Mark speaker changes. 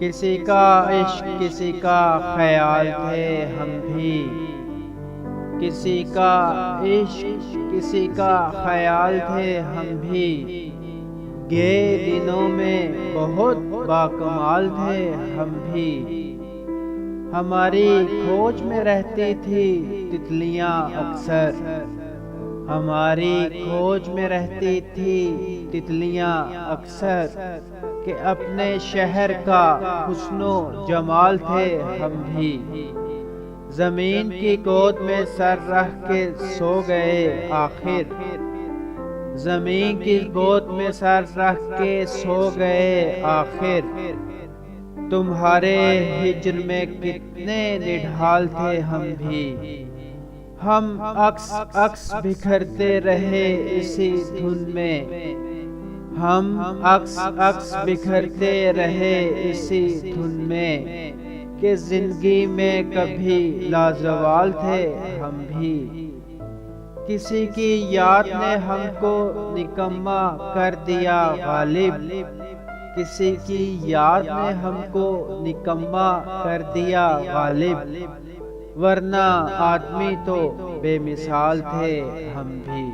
Speaker 1: کسی کا عشق کسی کا خیال تھے ہم بھی، کسی کا عشق کسی کا خیال تھے ہم بھی، گئے دنوں میں بہت باکمال تھے ہم بھی۔ ہماری کھوج میں رہتی تھی تتلیاں اکثر، ہماری کھوج میں رہتی تھی تتلیاں اکثر، کہ اپنے شہر کا حسن و جمال تھے ہم بھی۔ زمین کی گود میں سر رکھ کے سو گئے آخر، زمین کی گود میں سر رکھ کے سو گئے آخر، تمہارے ہجر میں کتنے نڈھال تھے ہم بھی۔ ہم عکس عکس بکھرتے رہے اسی دھن میں، ہم عکس عکس بکھرتے رہے اسی دھن میں، کہ زندگی میں کبھی لازوال تھے ہم بھی۔ کسی کی یاد نے ہم کو نکما کر دیا غالب، کسی کی یاد نے ہم کو نکما کر دیا غالب، ورنہ آدمی تو بے مثال تھے ہم بھی۔